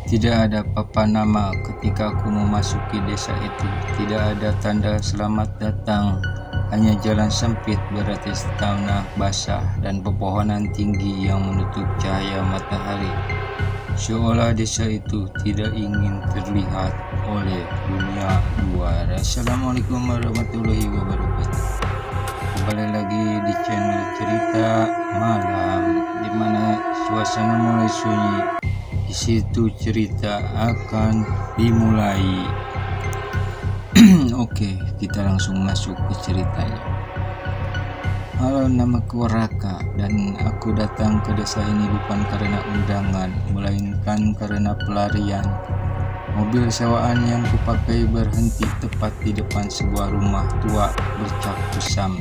Tidak ada papan nama ketika aku memasuki desa itu. Tidak ada tanda selamat datang, hanya jalan sempit beratas tanah basah dan pepohonan tinggi yang menutup cahaya matahari. Seolah desa itu tidak ingin terlihat oleh dunia luar. Assalamualaikum warahmatullahi wabarakatuh. Kembali lagi di channel cerita malam, di mana suasana mulai sunyi. Di situ cerita akan dimulai. Oke, kita langsung masuk ke ceritanya. Halo, namaku Raka dan aku datang ke desa ini bukan karena undangan, melainkan karena pelarian. Mobil sewaan yang kupakai berhenti tepat di depan sebuah rumah tua bercat kusam.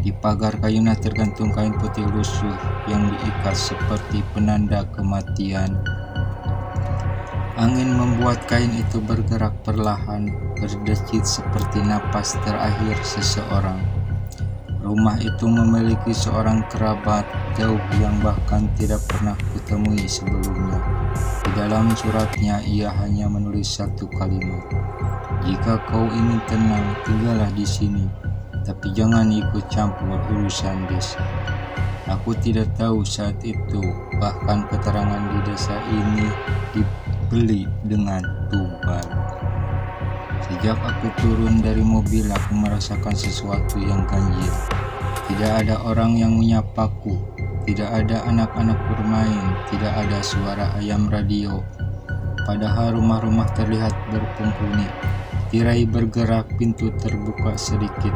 Di pagar kayunya tergantung kain putih lusuh yang diikat seperti penanda kematian. Angin membuat kain itu bergerak perlahan, berdecit seperti napas terakhir seseorang. Rumah itu memiliki seorang kerabat jauh yang bahkan tidak pernah kutemui sebelumnya. Di dalam suratnya ia hanya menulis satu kalimat, "Jika kau ingin tenang, tinggallah di sini, tapi jangan ikut campur urusan desa." Aku tidak tahu saat itu, bahkan keterangan di desa ini dibeli dengan tumbal. Sejak aku turun dari mobil, aku merasakan sesuatu yang ganjil. Tidak ada orang yang menyapaku, tidak ada anak-anak bermain, tidak ada suara ayam radio. Padahal rumah-rumah terlihat berpenghuni. Tirai bergerak, pintu terbuka sedikit,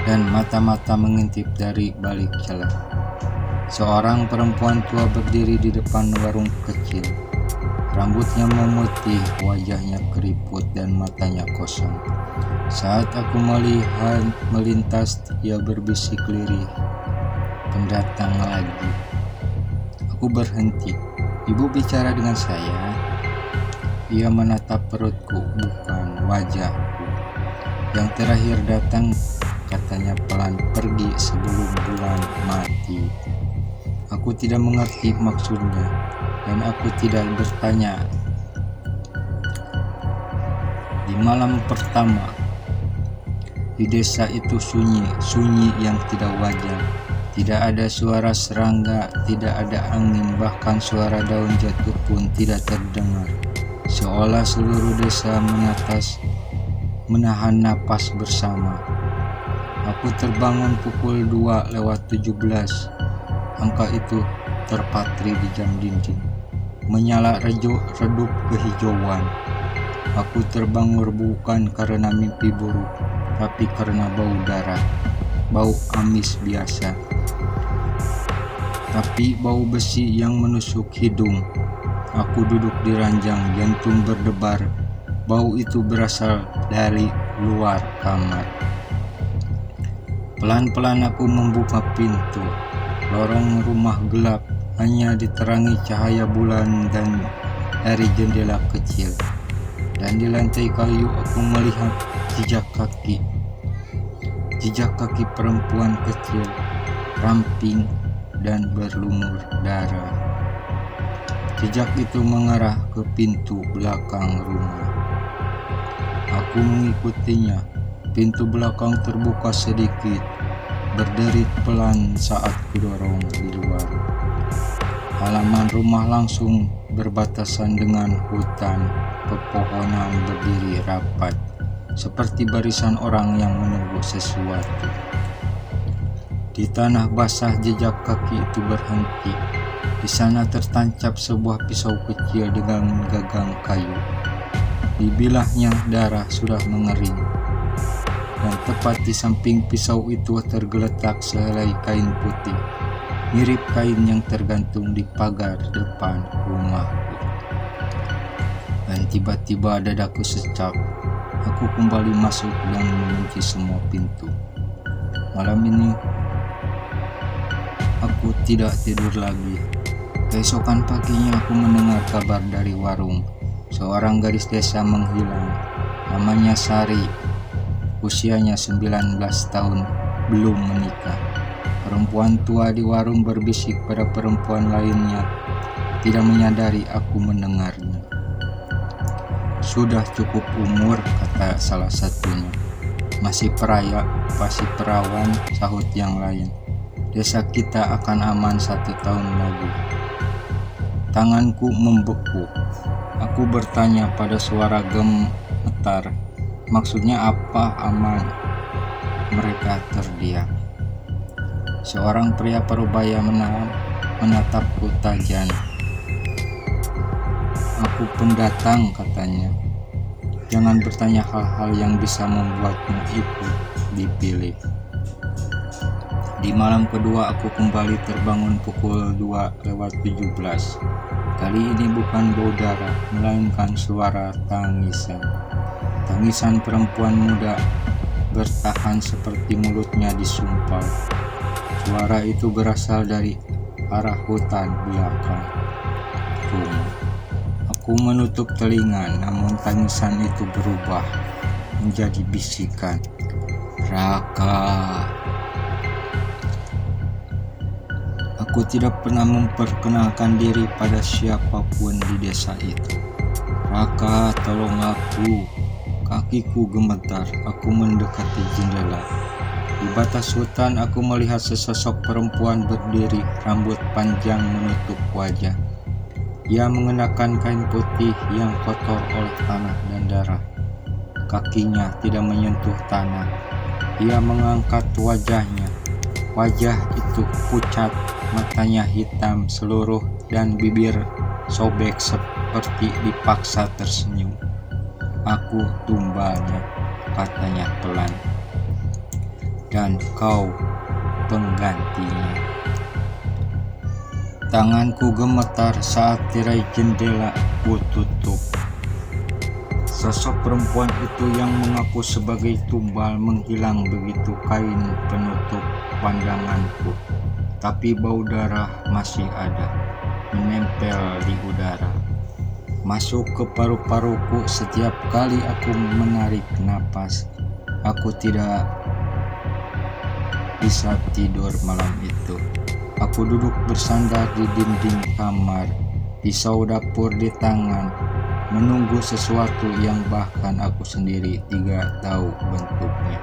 dan mata-mata mengintip dari balik celah. Seorang perempuan tua berdiri di depan warung kecil. Rambutnya memutih, wajahnya keriput dan matanya kosong. Saat aku melihat melintas, ia berbisik lirih, "Pendatang lagi." Aku berhenti. "Ibu bicara dengan saya?" Ia menatap perutku, bukan wajahku. "Yang terakhir datang," katanya pelan, "pergi sebelum bulan mati." Aku tidak mengerti maksudnya, dan aku tidak bertanya. Di malam pertama, di desa itu sunyi yang tidak wajar. Tidak ada suara serangga, tidak ada angin, bahkan suara daun jatuh pun tidak terdengar. Seolah seluruh desa menahan napas bersama. Aku terbangun pukul 2:17. Angka itu terpatri di jam dinding, menyala redup kehijauan. Aku terbangun bukan karena mimpi buruk, tapi karena bau darah, bau amis biasa, tapi bau besi yang menusuk hidung. Aku duduk di ranjang, jantung berdebar. Bau itu berasal dari luar kamar. Pelan-pelan aku membuka pintu. Lorong rumah gelap, hanya diterangi cahaya bulan dan dari jendela kecil. Dan di lantai kayu aku melihat jejak kaki. Jejak kaki perempuan kecil, ramping dan berlumur darah. Jejak itu mengarah ke pintu belakang rumah. Aku mengikutinya. Pintu belakang terbuka sedikit, berderit pelan saat kudorong di luar. Halaman rumah langsung berbatasan dengan hutan. Pepohonan berdiri rapat, seperti barisan orang yang menunggu sesuatu. Di tanah basah jejak kaki itu berhenti. Di sana tertancap sebuah pisau kecil dengan gagang kayu. Di bilahnya darah sudah mengering, dan tepat di samping pisau itu tergeletak sehelai kain putih, mirip kain yang tergantung di pagar depan rumahku. Dan tiba-tiba dadaku secak. Aku kembali masuk dan mengunci semua pintu. Malam ini aku tidak tidur lagi. Keesokan paginya aku mendengar kabar dari warung. Seorang gadis desa menghilang. Namanya Sari. Usianya 19 tahun, belum menikah. Perempuan tua di warung berbisik pada perempuan lainnya, tidak menyadari aku mendengarnya. "Sudah cukup umur," kata salah satunya. Masih perawan," sahut yang lain. "Desa kita akan aman 1 tahun lagi." Tanganku membeku. Aku bertanya pada suara gemetar, "Maksudnya apa aman?" Mereka terdiam. Seorang pria parubaya menatapku tajam. "Aku pendatang," katanya. "Jangan bertanya hal-hal yang bisa membuatmu itu dipilih." Di malam kedua aku kembali terbangun pukul 2:17. Kali ini bukan bau darah, melainkan suara tangisan. Tangisan perempuan muda bertahan seperti mulutnya disumpal. Suara itu berasal dari arah hutan belakang rumah. Aku menutup telinga, namun tangisan itu berubah menjadi bisikan. "Raka." Aku tidak pernah memperkenalkan diri pada siapapun di desa itu. "Raka, tolong aku." Kakiku gemetar. Aku mendekati jendela. Di batas hutan aku melihat sesosok perempuan berdiri, rambut panjang menutup wajah. Ia mengenakan kain putih yang kotor oleh tanah dan darah. Kakinya tidak menyentuh tanah. Ia mengangkat wajahnya. Wajah itu pucat, matanya hitam seluruh dan bibir sobek seperti dipaksa tersenyum. "Aku tumbalnya," katanya pelan. "Dan kau penggantinya." Tanganku gemetar saat tirai jendela ku tutup. Sosok perempuan itu yang mengaku sebagai tumbal menghilang begitu kain penutup pandanganku. Tapi bau darah masih ada, menempel di udara. Masuk ke paru-paruku setiap kali aku menarik napas. Aku tidak bisa tidur malam itu. Aku duduk bersandar di dinding kamar, pisau dapur di tangan, menunggu sesuatu yang bahkan aku sendiri tidak tahu bentuknya.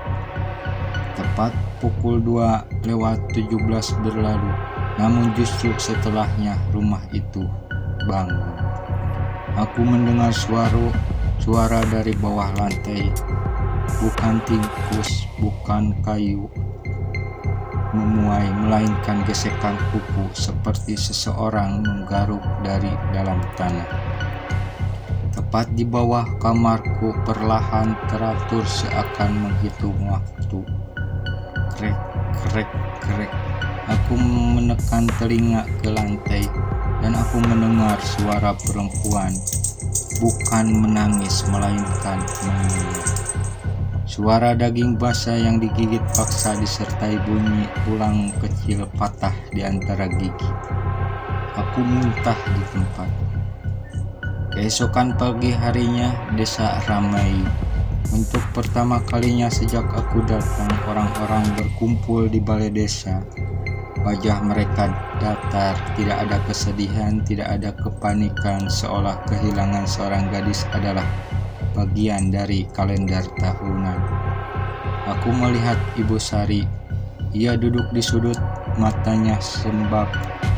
Tepat pukul 2:17 berlalu, namun justru setelahnya rumah itu bangun. Aku mendengar suara dari bawah lantai, bukan tikus, bukan kayu memuai, melainkan gesekan kuku seperti seseorang menggaruk dari dalam tanah. Tepat di bawah kamarku perlahan teratur seakan menghitung waktu. Krek, krek, krek. Aku menekan telinga ke lantai dan aku mendengar suara perempuan, bukan menangis melainkan mengeluh. Suara daging basah yang digigit paksa disertai bunyi tulang kecil patah di antara gigi. Aku muntah di tempat. Keesokan pagi harinya desa ramai. Untuk pertama kalinya sejak aku datang, orang-orang berkumpul di balai desa. Wajah mereka datar, tidak ada kesedihan, tidak ada kepanikan, seolah kehilangan seorang gadis adalah bagian dari kalender tahunan. Aku melihat Ibu Sari. Ia duduk di sudut, matanya sembab,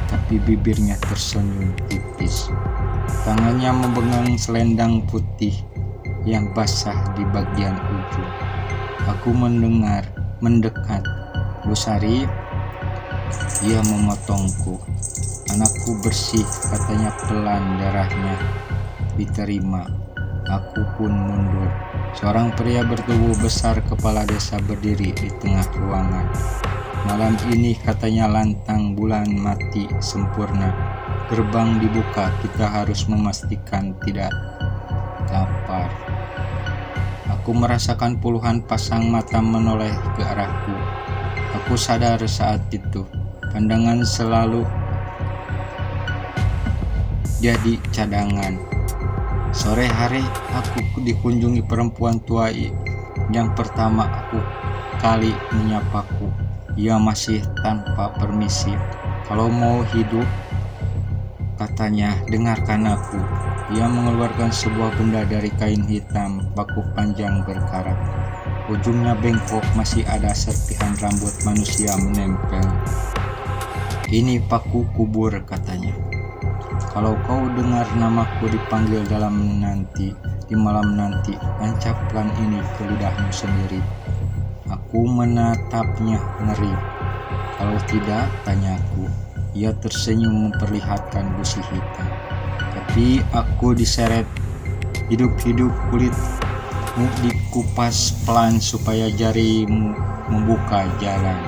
tapi bibirnya tersenyum tipis. Tangannya memegang selendang putih yang basah di bagian ujung. Aku mendekat. "Bu Sari." Ia memotongku. "Anakku bersih," katanya pelan, "darahnya diterima." Aku pun mundur. Seorang pria bertubuh besar kepala desa berdiri di tengah ruangan. "Malam ini," katanya lantang, "bulan mati sempurna. Gerbang dibuka, kita harus memastikan tidak lapar." Aku merasakan puluhan pasang mata menoleh ke arahku. Aku sadar saat itu, pandangan selalu jadi cadangan. Sore hari aku dikunjungi perempuan tua yang pertama kali menyapaku. Ia masih tanpa permisi. "Kalau mau hidup," katanya, dengarkan aku. Ia mengeluarkan sebuah benda dari kain hitam, paku panjang berkarat. Ujungnya bengkok, masih ada serpihan rambut manusia menempel. Ini paku kubur, katanya. Kalau kau dengar namaku dipanggil di malam nanti, tancapkan ini ke lidahmu sendiri. Aku menatapnya ngeri. Kalau tidak, tanyaku. Ia tersenyum memperlihatkan gusi hitam. Tapi aku diseret hidup-hidup, kulitmu dikupas pelan supaya jarimu membuka jalan.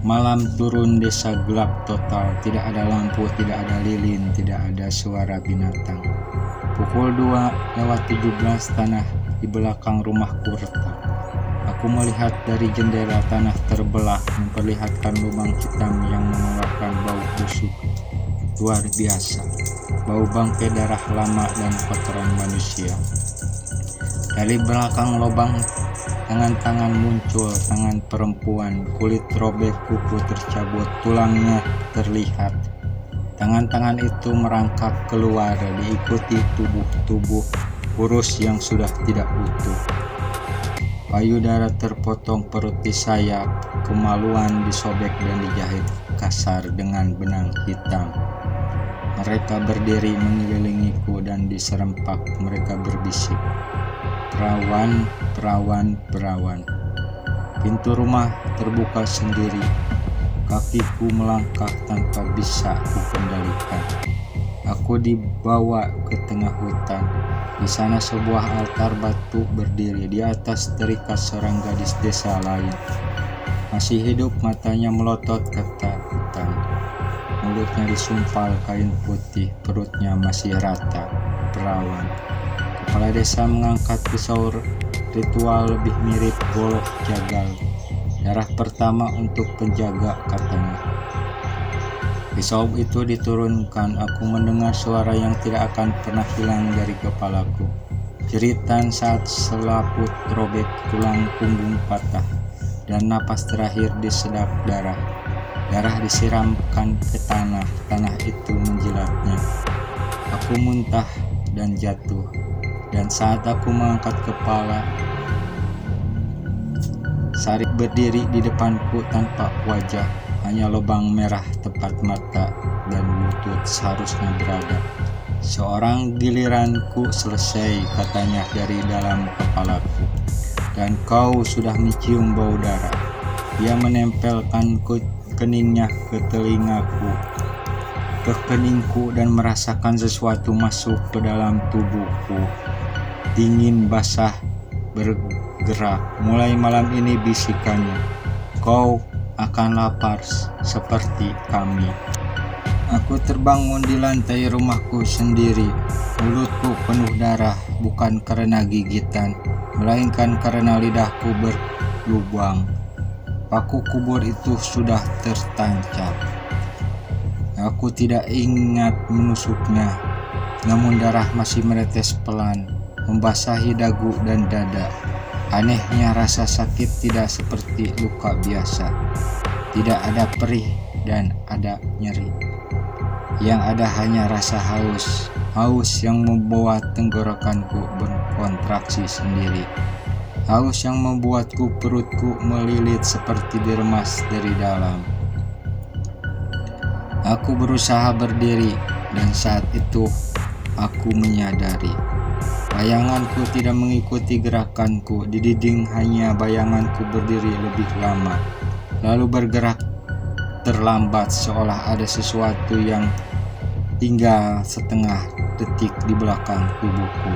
Malam turun, desa gelap total, tidak ada lampu, tidak ada lilin, tidak ada suara binatang. Pukul 2:17, tanah di belakang rumahku retak. Aku melihat dari jendela, tanah terbelah, memperlihatkan lubang hitam yang mengeluarkan bau busuk luar biasa, bau bangkai, darah lama, dan kotoran manusia. Dari belakang lubang tangan-tangan muncul, tangan perempuan, kulit robek, kuku tercabut, tulangnya terlihat. Tangan-tangan itu merangkak keluar, diikuti tubuh kurus yang sudah tidak utuh. Payudara terpotong, perut disayap, kemaluan disobek dan dijahit kasar dengan benang hitam. Mereka berdiri mengelilingiku dan diserempak mereka berbisik, "Perawan, perawan, perawan." Pintu rumah terbuka sendiri. Kakiku melangkah tanpa bisa kukendalikan. Aku dibawa ke tengah hutan. Di sana sebuah altar batu berdiri. Di atas terikat seorang gadis desa lain. Masih hidup, matanya melotot ketakutan. Mulutnya disumpal kain putih, perutnya masih rata. Perawan. Kepala desa mengangkat pisau ritual lebih mirip golok jagal. Darah pertama untuk penjaga, katanya. Pisau itu diturunkan. Aku mendengar suara yang tidak akan pernah hilang dari kepalaku. Jeritan saat selaput robek, tulang punggung patah, dan napas terakhir disedap darah. Darah disiramkan ke tanah. Tanah itu menjilatnya. Aku muntah dan jatuh. Dan saat aku mengangkat kepala, Sarip berdiri di depanku tanpa wajah, hanya lubang merah tempat mata dan lutut seharusnya berada. "Seorang giliranku selesai," katanya dari dalam kepalaku. "Dan kau sudah mencium bau darah." Dia menempelkan keningnya ke telingaku, ke keningku, dan merasakan sesuatu masuk ke dalam tubuhku. Dingin, basah, bergerak. "Mulai malam ini," bisikannya, "kau akan lapar seperti kami." Aku terbangun di lantai rumahku sendiri. Mulutku penuh darah, bukan karena gigitan, melainkan karena lidahku berlubang. Paku kubur itu sudah tertancap. Aku tidak ingat menusuknya, namun darah masih menetes pelan, membasahi dagu dan dada. Anehnya, rasa sakit tidak seperti luka biasa. Tidak ada perih dan ada nyeri. Yang ada hanya rasa haus. Haus yang membuat tenggorokanku berkontraksi sendiri. Haus yang membuatku perutku melilit seperti diremas dari dalam. Aku berusaha berdiri, dan saat itu aku menyadari bayanganku tidak mengikuti gerakanku. Di dinding hanya bayanganku berdiri lebih lama, lalu bergerak terlambat, seolah ada sesuatu yang tinggal setengah detik di belakang tubuhku.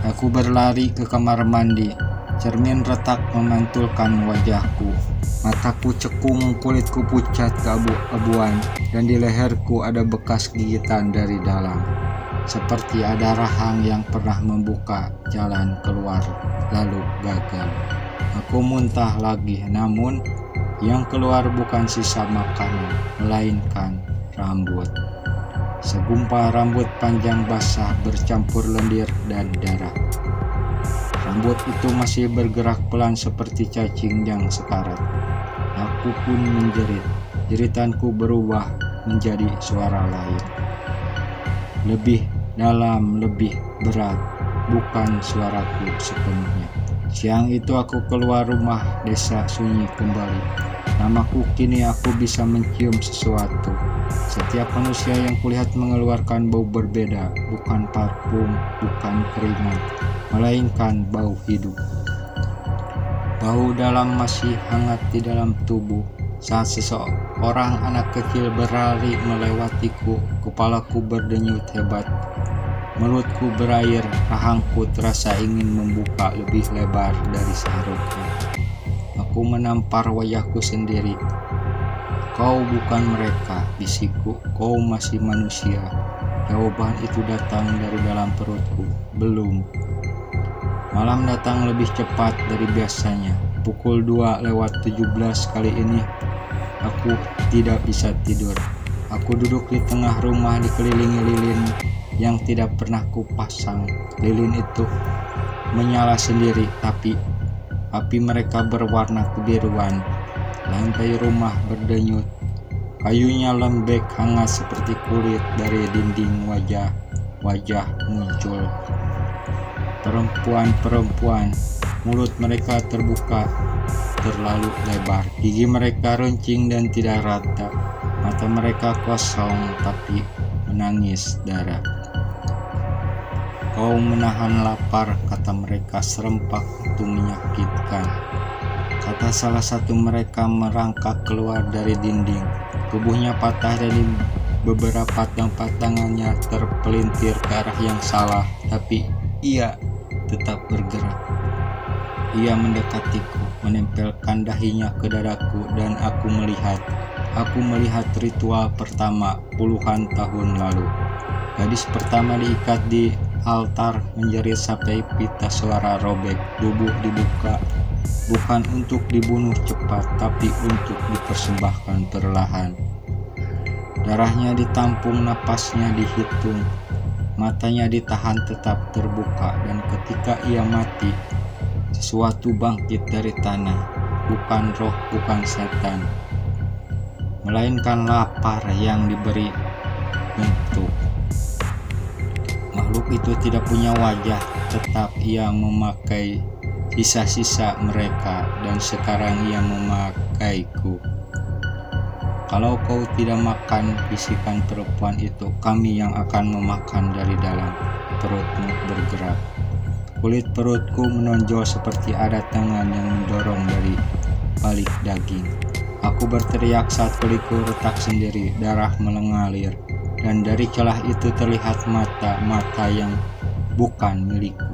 Aku berlari ke kamar mandi. Cermin retak memantulkan wajahku. Mataku cekung, kulitku pucat keabu-abuan, dan di leherku ada bekas gigitan dari dalam. Seperti ada rahang yang pernah membuka jalan keluar, lalu gagal. Aku muntah lagi, namun yang keluar bukan sisa makanan, melainkan rambut. Segumpal rambut panjang basah bercampur lendir dan darah. Rambut itu masih bergerak pelan seperti cacing yang sekarat. Aku pun menjerit. Jeritanku berubah menjadi suara lain. Lebih dalam, lebih berat, bukan suaraku sepenuhnya. Siang itu aku keluar rumah desa sunyi kembali. Namaku kini aku bisa mencium sesuatu. Setiap manusia yang kulihat mengeluarkan bau berbeda, bukan parfum, bukan keringat, melainkan bau hidup. Bau dalam masih hangat di dalam tubuh. Saat seseorang anak kecil berlari melewatiku, kepalaku berdenyut hebat. Mulutku berair, rahangku terasa ingin membuka lebih lebar dari seharusnya. Aku menampar wajahku sendiri. Kau bukan mereka, bisikku, kau masih manusia. Jawaban itu datang dari dalam perutku. Belum. Malam datang lebih cepat dari biasanya. Pukul 2:17 kali ini aku tidak bisa tidur. Aku duduk di tengah rumah dikelilingi lilin yang tidak pernah kupasang. Lilin itu menyala sendiri, tapi api mereka berwarna kebiruan. Lantai rumah berdenyut. Kayunya lembek hangat seperti kulit. Dari dinding wajah muncul. Perempuan, mulut mereka terbuka terlalu lebar. Gigi mereka runcing dan tidak rata. Mata mereka kosong tapi menangis darah. Kau menahan lapar, kata mereka, serempak itu menyakitkan. Kata salah satu mereka merangkak keluar dari dinding. Tubuhnya patah dan beberapa tempat tangannya terpelintir ke arah yang salah, tapi ia tetap bergerak. Ia mendekatiku, menempelkan dahinya ke dadaku, dan aku melihat ritual pertama puluhan tahun lalu. Gadis pertama diikat di altar menjerit sampai pita suara robek. Tubuh dibuka, bukan untuk dibunuh cepat, tapi untuk dipersembahkan perlahan. Darahnya ditampung, napasnya dihitung, matanya ditahan tetap terbuka, dan ketika ia mati, sesuatu bangkit dari tanah. Bukan roh, bukan setan, melainkan lapar yang diberi bentuk. Makhluk itu tidak punya wajah, tetap ia memakai sisa-sisa mereka, dan sekarang ia memakaiku. Kalau kau tidak makan, bisikan perempuan itu, kami yang akan memakan dari dalam. Perutmu bergerak. Kulit perutku menonjol seperti ada tangan yang mendorong dari balik daging. Aku berteriak saat kulitku retak sendiri, darah mengalir. Dan dari celah itu terlihat mata yang bukan milikku.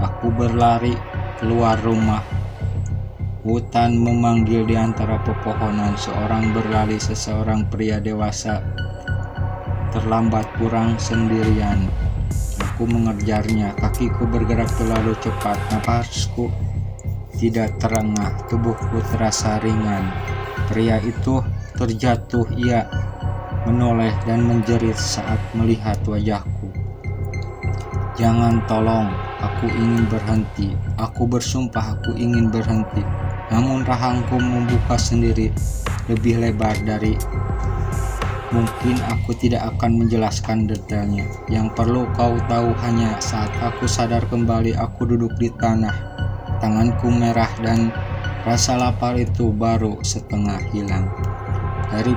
Aku berlari keluar rumah. Hutan memanggil di antara pepohonan. Seorang berlari, seseorang pria dewasa terlambat pulang sendirian. Aku mengejarnya. Kakiku bergerak terlalu cepat. Napasku tidak terengah. Tubuhku terasa ringan. Pria itu terjatuh. Ia menoleh dan menjerit saat melihat wajahku. Jangan, tolong, aku ingin berhenti. Aku bersumpah aku ingin berhenti. Namun rahangku membuka sendiri lebih lebar dari mungkin. Aku tidak akan menjelaskan detailnya. Yang perlu kau tahu hanya saat aku sadar kembali, aku duduk di tanah. Tanganku merah dan rasa lapar itu baru setengah hilang. Dari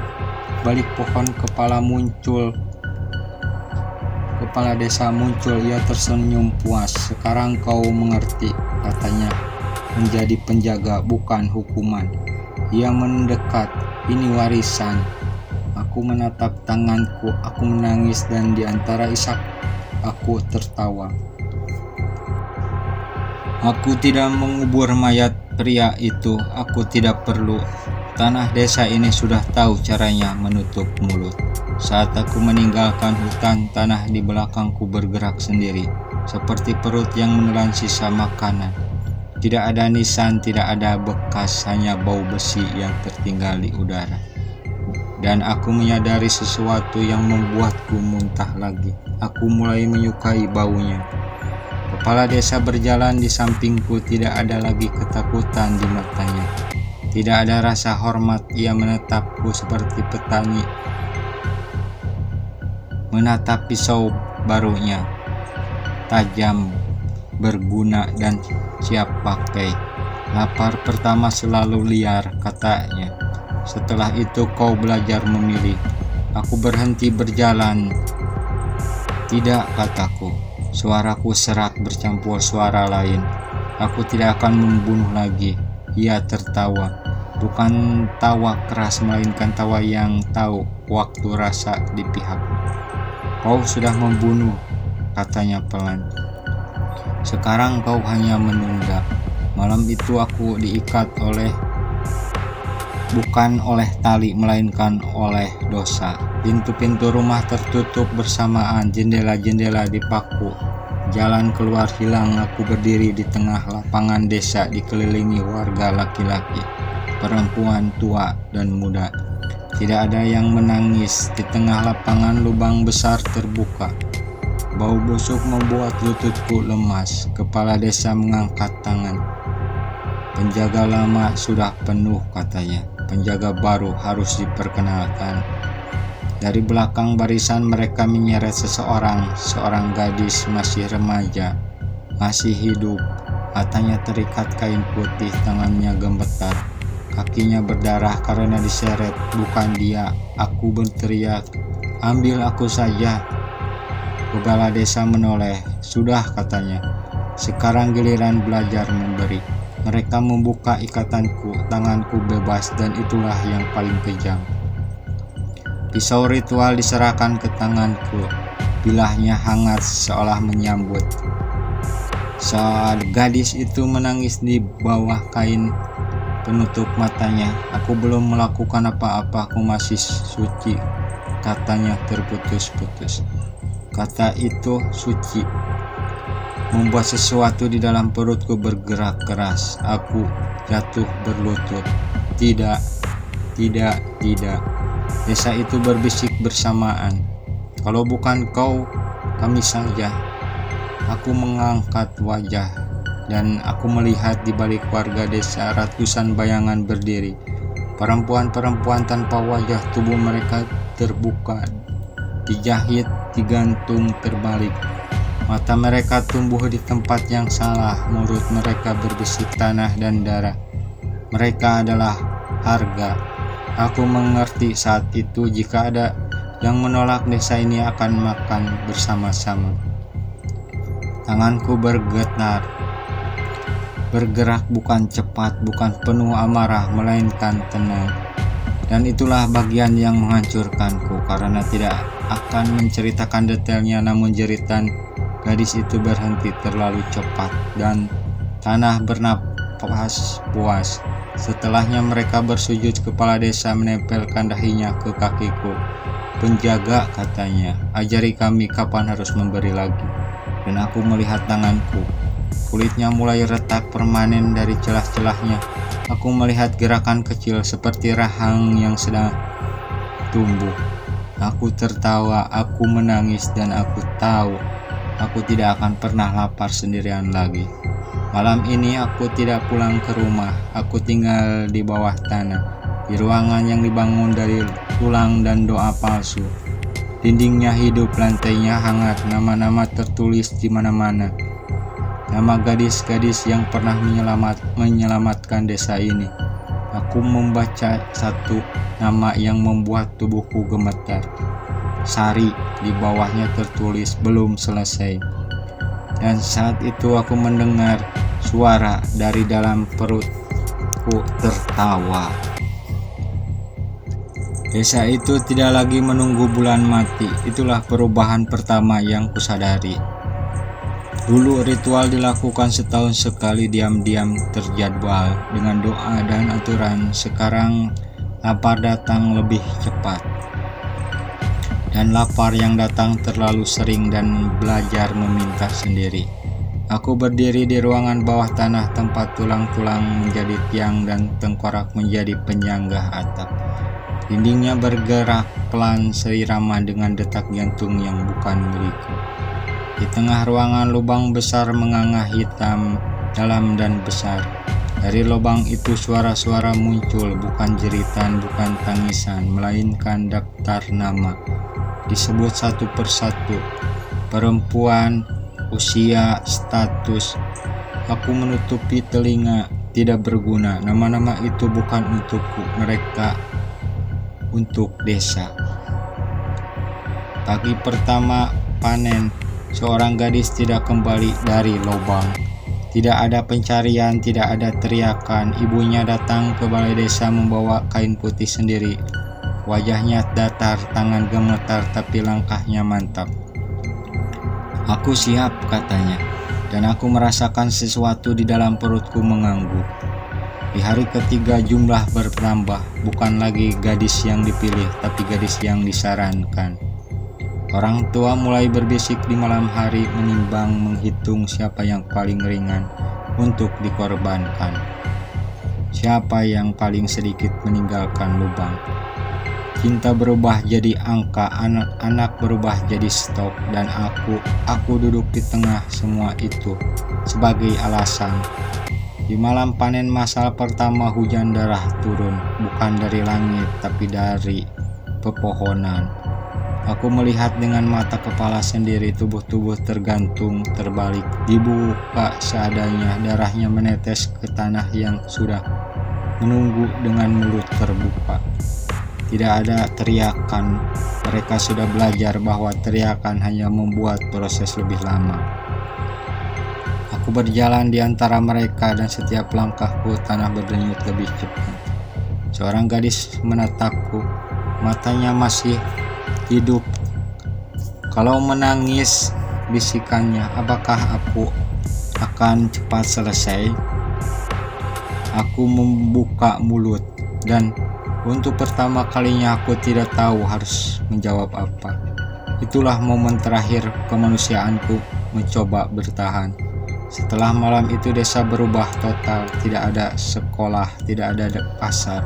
balik pohon kepala desa muncul. Ia tersenyum puas. Sekarang kau mengerti, katanya. Menjadi penjaga bukan hukuman. Ia mendekat. Ini warisan. Aku menatap tanganku. Aku menangis dan di antara isak aku tertawa. Aku tidak mengubur mayat pria itu. Aku tidak perlu. Tanah desa ini sudah tahu caranya menutup mulut. Saat aku meninggalkan hutan, tanah di belakangku bergerak sendiri, seperti perut yang menelan sisa makanan. Tidak ada nisan, tidak ada bekas, hanya bau besi yang tertinggal di udara. Dan aku menyadari sesuatu yang membuatku muntah lagi. Aku mulai menyukai baunya. Kepala desa berjalan di sampingku, tidak ada lagi ketakutan di matanya. Tidak ada rasa hormat, ia menatapku seperti petani menatap pisau barunya, tajam, berguna, dan siap pakai. Lapar pertama selalu liar, katanya. Setelah itu kau belajar memilih. Aku berhenti berjalan. Tidak, kataku. Suaraku serak bercampur suara lain. Aku tidak akan membunuh lagi. Ia tertawa. Bukan tawa keras, melainkan tawa yang tahu waktu rasa di pihak. Kau sudah membunuh, katanya pelan. Sekarang kau hanya menunda. Malam itu aku diikat bukan oleh tali, melainkan oleh dosa. Pintu-pintu rumah tertutup bersamaan, jendela-jendela dipaku. Jalan keluar hilang. Aku berdiri di tengah lapangan desa, dikelilingi warga laki-laki, perempuan, tua dan muda. Tidak ada yang menangis. Di tengah lapangan lubang besar terbuka. Bau busuk membuat lututku lemas. Kepala desa mengangkat tangan. Penjaga lama sudah penuh, katanya. Penjaga baru harus diperkenalkan. Dari belakang barisan mereka menyeret seorang gadis masih remaja, masih hidup. Matanya terikat kain putih, tangannya gemetar. Kakinya berdarah karena diseret. Bukan dia. Aku berteriak, ambil aku saja. Kepala desa menoleh. Sudah, katanya. Sekarang giliran belajar memberi. Mereka membuka ikatanku, tanganku bebas, dan itulah yang paling kejam. Pisau ritual diserahkan ke tanganku. Bilahnya hangat seolah menyambut. Saat gadis itu menangis di bawah kain penutup matanya. Aku belum melakukan apa-apa, aku masih suci, katanya terputus-putus. Kata itu, suci, membuat sesuatu di dalam perutku bergerak keras. Aku jatuh berlutut. Tidak, tidak, tidak. Desa itu berbisik bersamaan. Kalau bukan kau, kami saja. Aku mengangkat wajah dan aku melihat di balik warga desa ratusan bayangan berdiri. Perempuan-perempuan tanpa wajah, tubuh mereka terbuka, dijahit, digantung terbalik. Mata mereka tumbuh di tempat yang salah, mulut mereka berbisik tanah dan darah. Mereka adalah harga. Aku mengerti saat itu jika ada yang menolak, desa ini akan makan bersama-sama. Tanganku bergetar, bergerak bukan cepat, bukan penuh amarah, melainkan tenang. Dan itulah bagian yang menghancurkanku, karena tidak akan menceritakan detailnya, namun jeritan gadis itu berhenti terlalu cepat dan tanah bernapas puas. Setelahnya mereka bersujud. Kepala desa menempelkan dahinya ke kakiku. Penjaga, katanya, ajari kami kapan harus memberi lagi. Dan aku melihat tanganku. Kulitnya mulai retak permanen dari celah-celahnya. Aku melihat gerakan kecil seperti rahang yang sedang tumbuh. Aku tertawa, aku menangis, dan aku tahu aku tidak akan pernah lapar sendirian lagi. Malam ini aku tidak pulang ke rumah. Aku tinggal di bawah tanah, di ruangan yang dibangun dari tulang dan doa palsu. Dindingnya hidup, lantainya hangat, nama-nama tertulis di mana-mana. Nama gadis-gadis yang pernah menyelamatkan desa ini. Aku membaca satu nama yang membuat tubuhku gemetar. Sari, di bawahnya tertulis belum selesai. Dan saat itu aku mendengar suara dari dalam perutku tertawa. Desa itu tidak lagi menunggu bulan mati. Itulah perubahan pertama yang kusadari. Dulu ritual dilakukan setahun sekali, diam-diam, terjadwal, dengan doa dan aturan. Sekarang lapar datang lebih cepat. Dan lapar yang datang terlalu sering dan belajar meminta sendiri. Aku berdiri di ruangan bawah tanah, tempat tulang-tulang menjadi tiang dan tengkorak menjadi penyangga atap. Dindingnya bergerak pelan seirama dengan detak jantung yang bukan milikku. Di tengah ruangan lubang besar menganga, hitam, dalam dan besar. Dari lubang itu suara-suara muncul, bukan jeritan, bukan tangisan, melainkan daftar nama. disebut satu persatu. Perempuan, usia, status. Aku menutupi telinga, tidak berguna. Nama-nama itu bukan untukku, mereka untuk desa. Pagi pertama panen, seorang gadis tidak kembali dari lubang. Tidak ada pencarian, tidak ada teriakan. Ibunya datang ke balai desa membawa kain putih sendiri. Wajahnya datar, tangan gemetar, tapi langkahnya mantap. Aku siap, katanya, dan aku merasakan sesuatu di dalam perutku mengangguk. Di hari ketiga jumlah bertambah, bukan lagi gadis yang dipilih, tapi gadis yang disarankan. Orang tua mulai berbisik di malam hari, menimbang, menghitung siapa yang paling ringan untuk dikorbankan, siapa yang paling sedikit meninggalkan lubang. Cinta berubah jadi angka, anak-anak berubah jadi stok, dan aku duduk di tengah semua itu sebagai alasan. Di malam panen masal pertama hujan darah turun, bukan dari langit tapi dari pepohonan. Aku melihat dengan mata kepala sendiri, tubuh-tubuh tergantung, terbalik, dibuka seadanya, darahnya menetes ke tanah yang sudah menunggu dengan mulut terbuka. Tidak ada teriakan, mereka sudah belajar bahwa teriakan hanya membuat proses lebih lama. Aku berjalan di antara mereka dan setiap langkahku tanah berdenyut lebih cepat. Seorang gadis menatapku, matanya masih hidup. Kalau menangis, bisikannya, apakah aku akan cepat selesai? Aku membuka mulut dan untuk pertama kalinya aku tidak tahu harus menjawab apa. Itulah momen terakhir kemanusiaanku mencoba bertahan. Setelah malam itu desa berubah total, tidak ada sekolah, tidak ada pasar,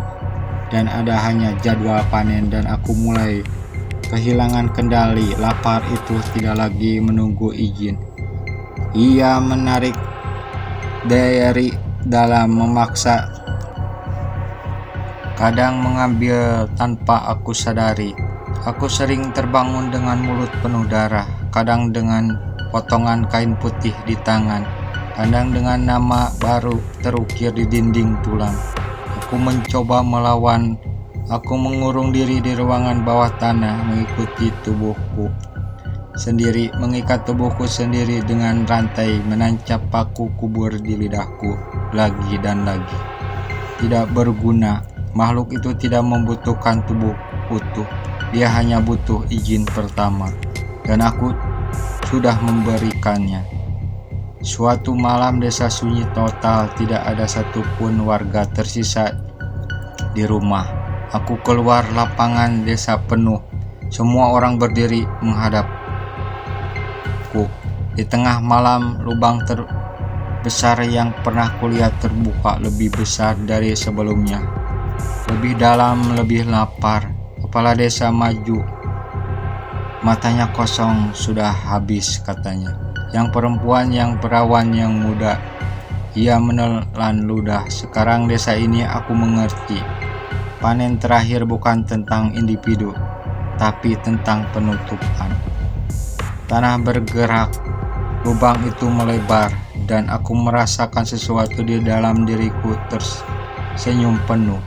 dan ada hanya jadwal panen, dan aku mulai kehilangan kendali. Lapar itu tidak lagi menunggu izin. Ia menarik dari dalam, memaksa, kadang mengambil tanpa aku sadari. Aku sering terbangun dengan mulut penuh darah, kadang dengan potongan kain putih di tangan, kadang dengan nama baru terukir di dinding tulang. Aku mencoba melawan. Aku mengurung diri di ruangan bawah tanah, mengikuti tubuhku sendiri, mengikat tubuhku sendiri dengan rantai, menancap paku kubur di lidahku lagi dan lagi. Tidak berguna. Makhluk itu tidak membutuhkan tubuh utuh. Dia hanya butuh izin pertama, dan aku sudah memberikannya. Suatu malam desa sunyi total, tidak ada satupun warga tersisa di rumah. Aku keluar, lapangan desa penuh. Semua orang berdiri menghadapku. Di tengah malam, lubang terbesar yang pernah kulihat terbuka, lebih besar dari sebelumnya. Lebih dalam, lebih lapar. Kepala desa maju. Matanya kosong, sudah habis, katanya. Yang perempuan, yang perawan, yang muda. Ia menelan ludah. Sekarang desa ini aku mengerti. Panen terakhir bukan tentang individu, tapi tentang penutupan. Tanah bergerak, lubang itu melebar, dan aku merasakan sesuatu di dalam diriku tersenyum penuh.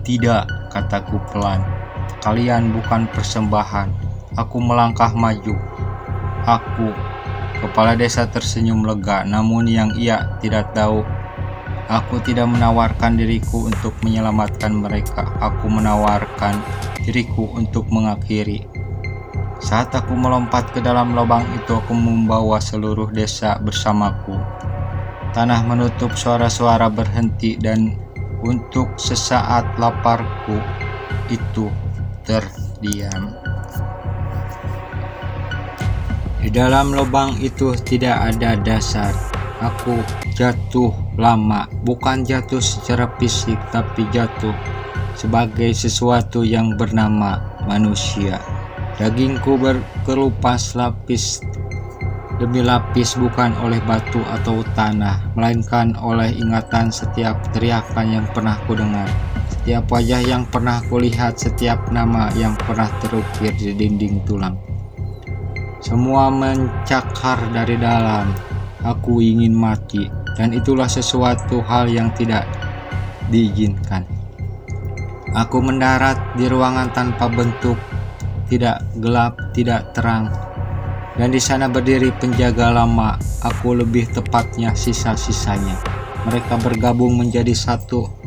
Tidak, kataku pelan. Kalian bukan persembahan. Aku melangkah maju. Kepala desa tersenyum lega, namun yang ia tidak tahu, aku tidak menawarkan diriku untuk menyelamatkan mereka. Aku menawarkan diriku untuk mengakhiri. Saat aku melompat ke dalam lubang itu, aku membawa seluruh desa bersamaku. Tanah menutup, suara-suara berhenti, dan untuk sesaat laparku itu terdiam. Di dalam lubang itu tidak ada dasar. Aku jatuh lama, bukan jatuh secara fisik, tapi jatuh sebagai sesuatu yang bernama manusia. Dagingku berkelupas lapis demi lapis, bukan oleh batu atau tanah, melainkan oleh ingatan setiap teriakan yang pernah kudengar, setiap wajah yang pernah kulihat, setiap nama yang pernah terukir di dinding tulang. Semua mencakar dari dalam. Aku ingin mati, dan itulah sesuatu hal yang tidak diizinkan. Aku mendarat di ruangan tanpa bentuk, tidak gelap, tidak terang. Dan di sana berdiri penjaga lama, aku lebih tepatnya sisa-sisanya. Mereka bergabung menjadi satu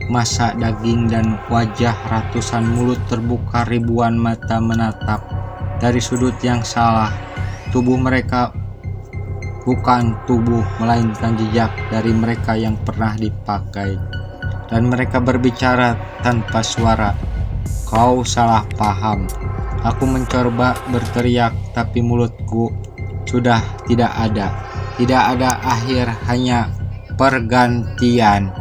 masa daging dan wajah, ratusan mulut terbuka, ribuan mata menatap dari sudut yang salah. Tubuh mereka bukan tubuh, melainkan jejak dari mereka yang pernah dipakai. Dan mereka berbicara tanpa suara. Kau salah paham. Aku mencoba berteriak, tapi mulutku sudah tidak ada. Tidak ada akhir, hanya pergantian.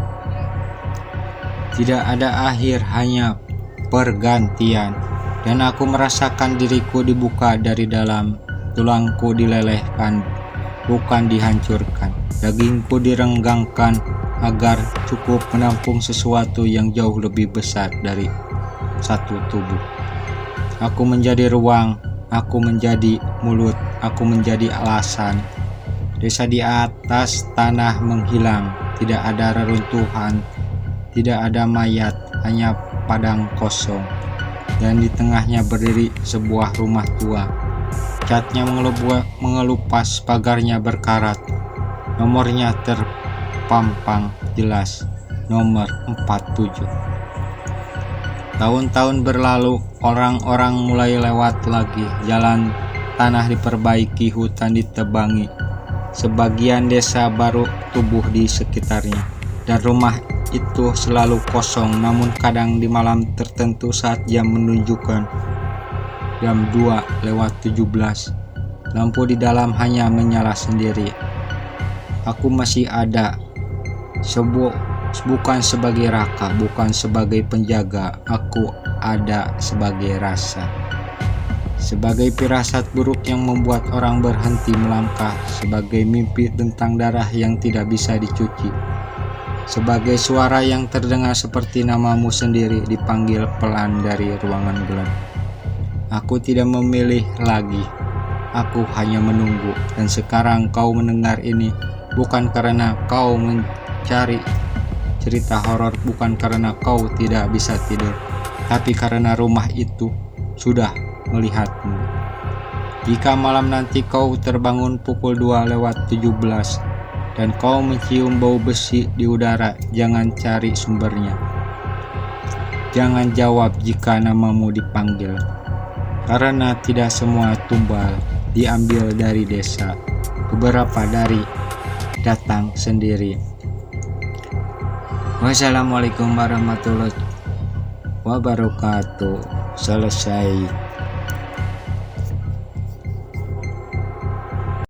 Tidak ada akhir, hanya pergantian. Dan aku merasakan diriku dibuka dari dalam. Tulangku dilelehkan, bukan dihancurkan. Dagingku direnggangkan agar cukup menampung sesuatu yang jauh lebih besar dari satu tubuh. Aku menjadi ruang, aku menjadi mulut, aku menjadi alasan. Desa di atas tanah menghilang, tidak ada reruntuhan, tidak ada mayat, hanya padang kosong. Dan di tengahnya berdiri sebuah rumah tua. Catnya mengelupas, pagarnya berkarat. Nomornya terpampang jelas, nomor 47. Tahun-tahun berlalu, orang-orang mulai lewat lagi. Jalan tanah diperbaiki, hutan ditebangi. Sebagian desa baru tumbuh di sekitarnya, dan rumah itu selalu kosong. Namun kadang di malam tertentu saat jam menunjukkan jam 2:17, lampu di dalam hanya menyala sendiri. Aku masih ada, bukan sebagai raka, bukan sebagai penjaga. Aku ada sebagai rasa, sebagai firasat buruk yang membuat orang berhenti melangkah, sebagai mimpi tentang darah yang tidak bisa dicuci, sebagai suara yang terdengar seperti namamu sendiri dipanggil pelan dari ruangan gelap. Aku tidak memilih lagi, aku hanya menunggu. Dan sekarang kau mendengar ini bukan karena kau mencari cerita horor, bukan karena kau tidak bisa tidur, tapi karena rumah itu sudah melihatmu. Jika malam nanti kau terbangun pukul 2:17 dan kau mencium bau besi di udara, jangan cari sumbernya. Jangan jawab jika namamu dipanggil, karena tidak semua tumbal diambil dari desa. Beberapa dari datang sendiri. Wassalamualaikum warahmatullahi wabarakatuh. Selesai.